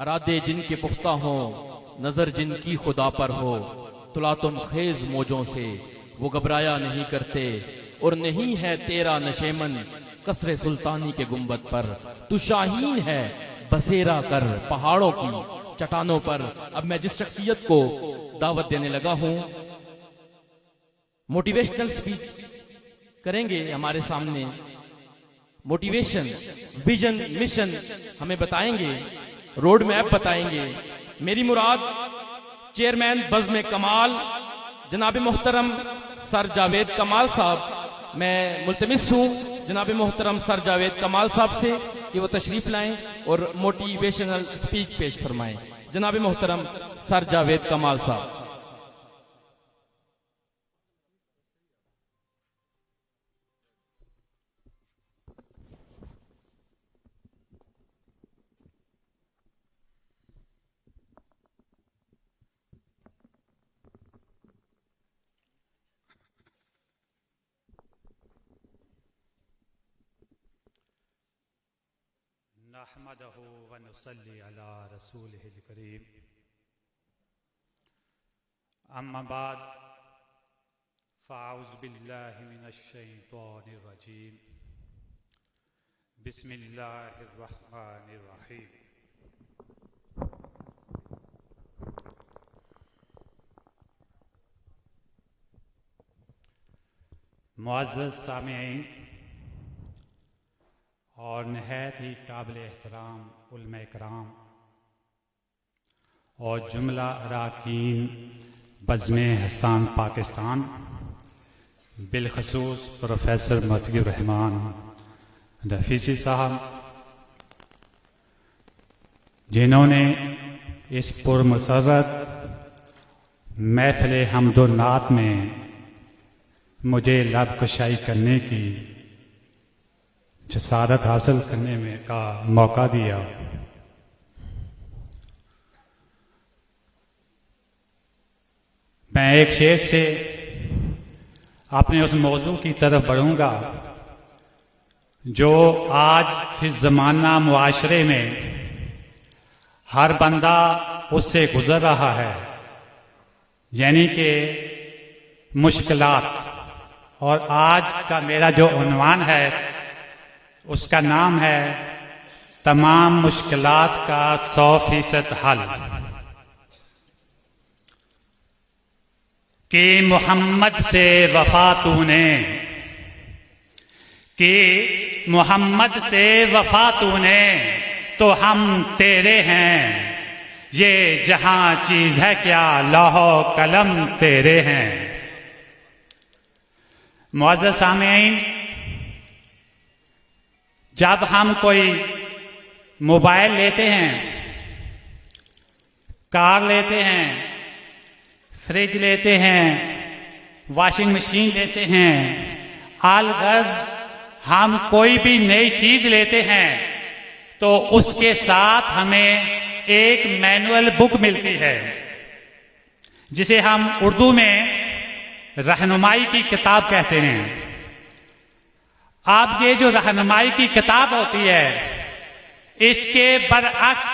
अरादे जिनके पुख्ता हो, नजर जिनकी खुदा पर हो, तुला तुम खेज मौजों से वो घबराया नहीं करते। और नहीं है तेरा नशेमन कसरे सुल्तानी के गुंबद पर, तू शाहीन है बसेरा कर पहाड़ों की चट्टानों पर। अब मैं जिस शख्सियत को दावत देने लगा हूं, मोटिवेशनल स्पीच करेंगे हमारे सामने। मोटिवेशन, विजन, मिशन हमें बताएंगे, रोड मैप बताएंगे। मेरी मुराद चेयरमैन बज़्म कमाल जनाब मोहतरम सर जावेद कमाल साहब, मैं मुल्तमिस हूँ जनाब मोहतरम सर जावेद कमाल साहब से कि वो तशरीफ लाएं और मोटिवेशनल स्पीच पेश फरमाएं। जनाब मोहतरम सर जावेद कमाल साहब। नहमदहु व नुसल्ली अला रसूलिहिल करीम, अम्मा बाद, फ़अऊज़ु बिल्लाहि मिनश शैतानिर रजीम, बिस्मिल्लाहिर रहमानिर रहीम। मुअज़्ज़ज़ सामिईन और नहायत ही काबिल एहतराम उलमा इकराम और जुमला अराकीन बज़्म हसान पाकिस्तान, बिलखसूस प्रोफेसर मतीउर रहमान रफ़ीसी साहब, जिन्होंने इस पुरमसरत महफ़िल हम्दो नात में मुझे लब कुशाई करने की जसारत हासिल करने में का मौका दिया। मैं एक शेर से अपने उस मौजू की तरफ बढ़ूंगा जो आज फिर ज़माना मुआशरे में हर बंदा उससे गुजर रहा है, यानी कि मुश्किलात। और आज का मेरा जो उन्वान है उसका नाम है तमाम मुश्किलात का 100% हल। कि मोहम्मद से वफा तूने, कि मोहम्मद से वफा तूने तो हम तेरे हैं, ये जहां चीज है क्या लौहो कलम तेरे हैं। मुअज़्ज़ज़ सामिईन, जब हम कोई मोबाइल लेते हैं, कार लेते हैं, फ्रिज लेते हैं, वॉशिंग मशीन लेते हैं, अलगज़ हम कोई भी नई चीज लेते हैं तो उसके साथ हमें एक मैनुअल बुक मिलती है जिसे हम उर्दू में रहनुमाई की किताब कहते हैं। अब ये जो रहनुमाई की किताब होती है, इसके बरअक्स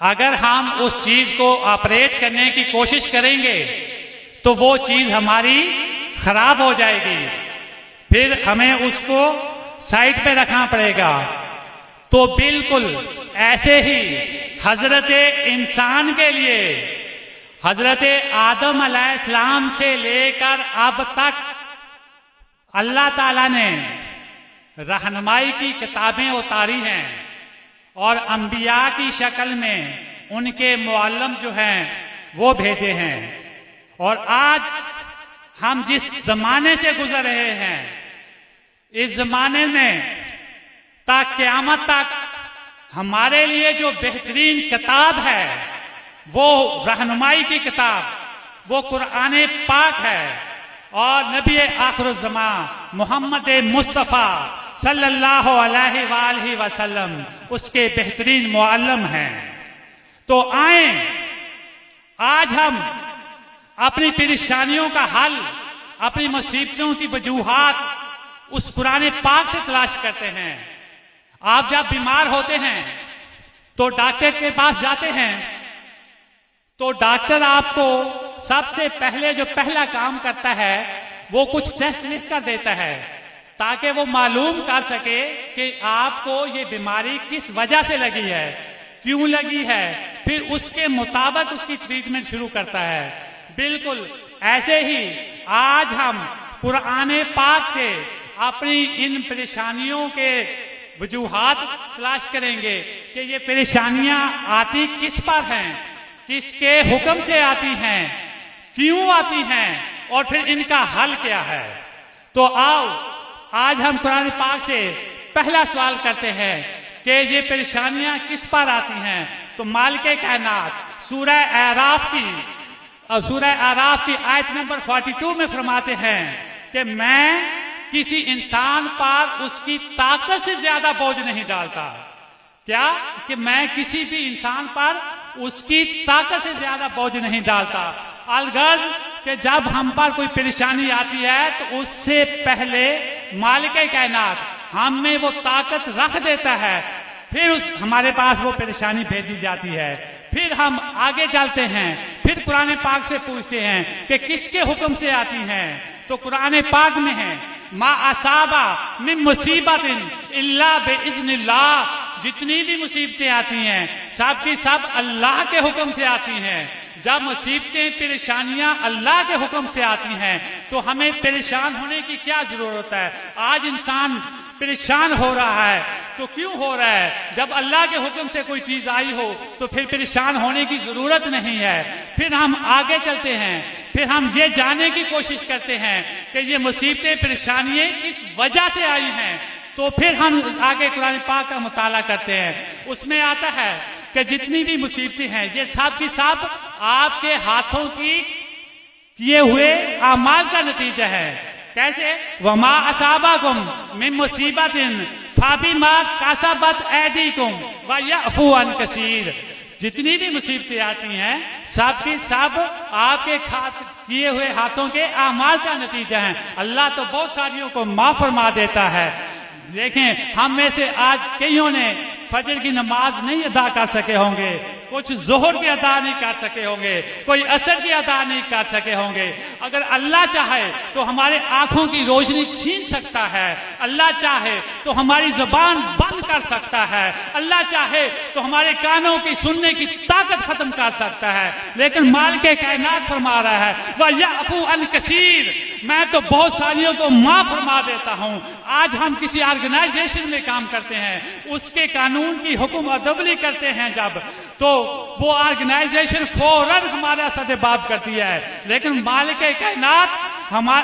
अगर हम उस चीज को ऑपरेट करने की कोशिश करेंगे तो वो चीज हमारी खराब हो जाएगी, फिर हमें उसको साइड पे रखना पड़ेगा। तो बिल्कुल ऐसे ही हजरत इंसान के लिए हजरत आदम अलैहिस्सलाम से लेकर अब तक अल्लाह ताला ने रहनुमाई की किताबें उतारी हैं और अंबिया की शक्ल में उनके मुअल्लम जो हैं वो भेजे हैं। और आज हम जिस जमाने से गुजर रहे हैं, इस जमाने में तक क़यामत तक हमारे लिए जो बेहतरीन किताब है वो रहनुमाई की किताब, वो कुरान पाक है। और नबी आखिरुज़्ज़मा मोहम्मद मुस्तफ़ा सल्लल्लाहु अलैहि वसल्लम उसके बेहतरीन मुअल्लम हैं। तो आए आज हम अपनी परेशानियों का हल, अपनी मुसीबतों की वजूहात उस कुरान पाक से तलाश करते हैं। आप जब बीमार होते हैं तो डॉक्टर के पास जाते हैं तो डॉक्टर आपको सबसे पहले जो पहला काम करता है वो कुछ टेस्ट लिख कर देता है ताकि वो मालूम कर सके कि आपको ये बीमारी किस वजह से लगी है, क्यों लगी है, फिर उसके मुताबिक उसकी ट्रीटमेंट शुरू करता है। बिल्कुल ऐसे ही आज हम कुरान पाक से अपनी इन परेशानियों के वजूहात तलाश करेंगे कि ये परेशानियां आती किस पर हैं, किसके हुक्म से आती हैं, क्यों आती हैं और फिर इनका हल क्या है। तो आओ आज हम कुरान पाक से पहला सवाल करते हैं कि ये परेशानियां किस पर आती हैं। तो मालिक कायनात सूरह आराफ की आयत नंबर 42 में फरमाते हैं कि मैं किसी इंसान पर उसकी ताकत से ज्यादा बोझ नहीं डालता। क्या कि मैं किसी भी इंसान पर उसकी ताकत से ज्यादा बोझ नहीं डालता। अलगर्ज कि जब हम पर कोई परेशानी आती है तो उससे पहले मालिक कायनात हम में वो ताकत रख देता है, फिर हमारे पास वो परेशानी भेजी जाती है। फिर हम आगे चलते हैं, फिर कुरान पाक से पूछते हैं कि किसके हुक्म से आती हैं। तो कुरान पाक में है मा असाबा मिन मुसीबतिन इल्ला बिइज़्निल्लाह, जितनी भी मुसीबतें आती हैं सब की सब अल्लाह के हुक्म से आती हैं। जब मुसीबतें परेशानियां अल्लाह के हुक्म से आती हैं तो हमें परेशान होने की क्या जरूरत है। आज इंसान परेशान हो रहा है तो क्यों हो रहा है? जब अल्लाह के हुक्म से कोई चीज आई हो तो फिर परेशान होने की जरूरत नहीं है। फिर हम आगे चलते हैं, फिर हम ये जानने की कोशिश करते हैं कि ये मुसीबतें परेशानियां किस वजह से आई हैं। तो फिर हम आगे कुरान पाक का मुताला करते हैं, उसमें आता है कि जितनी भी मुसीबतें हैं ये सब की सब आपके हाथों की किए हुए अमाल का नतीजा है। कैसे? वमा असाबाकुम मिन मुसीबतिन फाबिमा कासबत ऐदीकुम व यअफू अन कसीर। जितनी भी मुसीबतें आती हैं सब की सब आपके किए हुए हाथों के अमाल का नतीजा है। अल्लाह तो बहुत सारियों को माफ फरमा देता है। देखें हम में से आज कईयों ने फजर की नमाज नहीं अदा कर सके होंगे, कुछ जोहर की अदा नहीं कर सके होंगे, कोई असर की अदा नहीं कर सके होंगे। अगर अल्लाह चाहे तो हमारे आंखों की रोशनी छीन सकता है, अल्लाह चाहे तो हमारी जुबान बंद कर सकता है, अल्लाह चाहे तो हमारे कानों की सुनने की ताकत खत्म कर सकता है। लेकिन मालिक कायनात फरमा रहा है वह यअफू अन कसीर, मैं तो बहुत सारियों को माफ फरमा देता हूं। आज हम किसी ऑर्गेनाइजेशन में काम करते हैं, उसके कानून की हुक्म अदबली करते हैं जब, तो वो ऑर्गेनाइजेशन फौरन हमारा सदेबाब करती है। लेकिन मालिक कायनात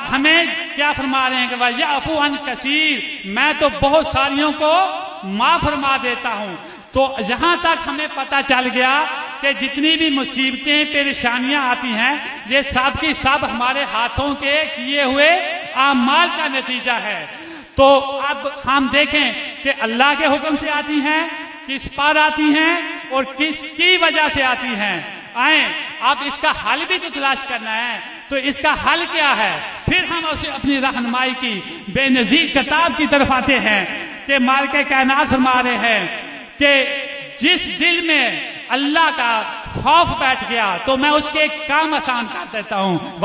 हमें क्या फरमा रहे हैं कि वह यअफू अन कसीर, मैं तो बहुत सारियों को माफ फरमा देता हूं। तो यहां तक हमें पता चल गया कि जितनी भी मुसीबतें परेशानियां आती हैं ये सब की सब हमारे हाथों के किए हुए आमाल का नतीजा है। तो अब हम देखें कि अल्लाह के हुक्म से आती हैं, किस पर आती हैं और किसकी वजह से आती हैं। आए अब इसका हल भी तो तलाश करना है। तो इसका हल क्या है? फिर हम उसे अपनी रहनुमाई की बेनजीर किताब की तरफ आते हैं कि मालिक कायनात फरमा रहे हैं कि जिस दिल में अल्लाह का खौफ बैठ गया तो मैं उसके एक काम आसान कर देता हूँ।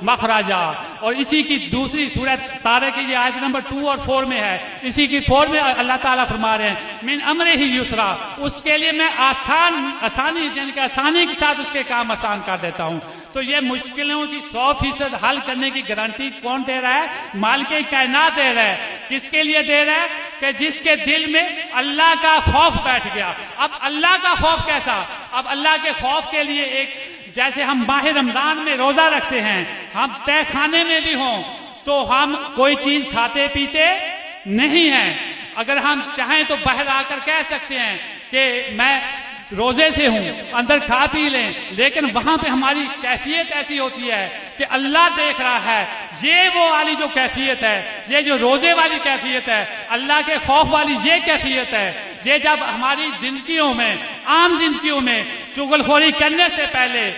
मखराजा, और इसी की दूसरी सूरत तारे की आयत नंबर 2 और 4 में है। इसी की 4 में अल्लाह ताला फरमा रहे हैं मिन अमरे ही युसरा, उसके लिए मैं आसानी यानी कि आसानी के साथ उसके काम आसान कर देता हूँ। तो ये मुश्किलों की 100% हल करने की गारंटी कौन दे रहा है? मालिक कायनात दे रहा है। किसके लिए दे रहा है? कि जिसके दिल में अल्लाह का खौफ बैठ गया। अब अल्लाह का खौफ कैसा? अब अल्लाह के खौफ के लिए एक, जैसे हम माह रमजान में रोजा रखते हैं, हम तय खाने में भी हों तो हम कोई चीज खाते पीते नहीं हैं। अगर हम चाहें तो बाहर आकर कह सकते हैं कि मैं रोजे से हूं, अंदर खा पी लें, लेकिन वहां पे हमारी कैफियत ऐसी होती है कि अल्लाह देख रहा है। ये वो वाली जो कैफियत है, ये जो रोजे वाली कैफियत है, अल्लाह के खौफ वाली ये कैफियत है। ये जब हमारी जिंदगियों में, आम जिंदगियों में चुगलखोरी करने से पहले,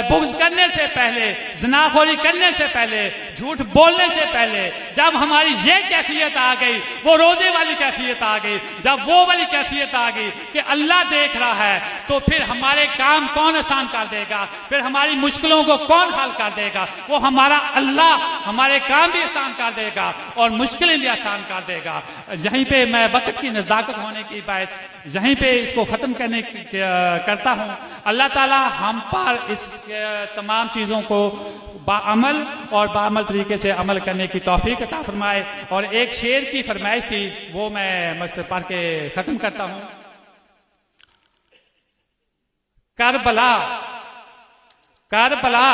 बुग़्ज़ करने से पहले, ज़िनाखोरी करने से पहले, झूठ बोलने से पहले जब हमारी ये कैफियत आ गई, वो रोजे वाली कैफियत आ गई, जब वो वाली कैफियत आ गई कि अल्लाह देख रहा है, तो फिर हमारे काम कौन आसान कर देगा, फिर हमारी मुश्किलों को कौन हल कर देगा? वो हमारा अल्लाह हमारे काम भी आसान कर देगा और मुश्किलें भी आसान कर देगा। यहीं पे मैं वक्त की नज़ाकत होने की बायस यहीं पे इसको ख़त्म करता हूँ। अल्लाह ताला हम पर इस तमाम चीज़ों को बाअमल और बाअमल तरीके से अमल करने की तौफीक अता फरमाए। और एक शेर की फरमाइश थी, वो मैं मकसद पढ़ के ख़त्म करता हूँ। करबला, करबला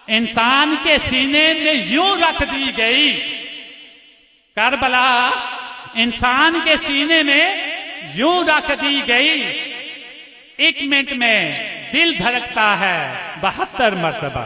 इंसान के सीने में यूं रख दी गई, करबला इंसान के सीने में यूं रख दी गई, 1 मिनट में दिल धड़कता है 72 मरतबा।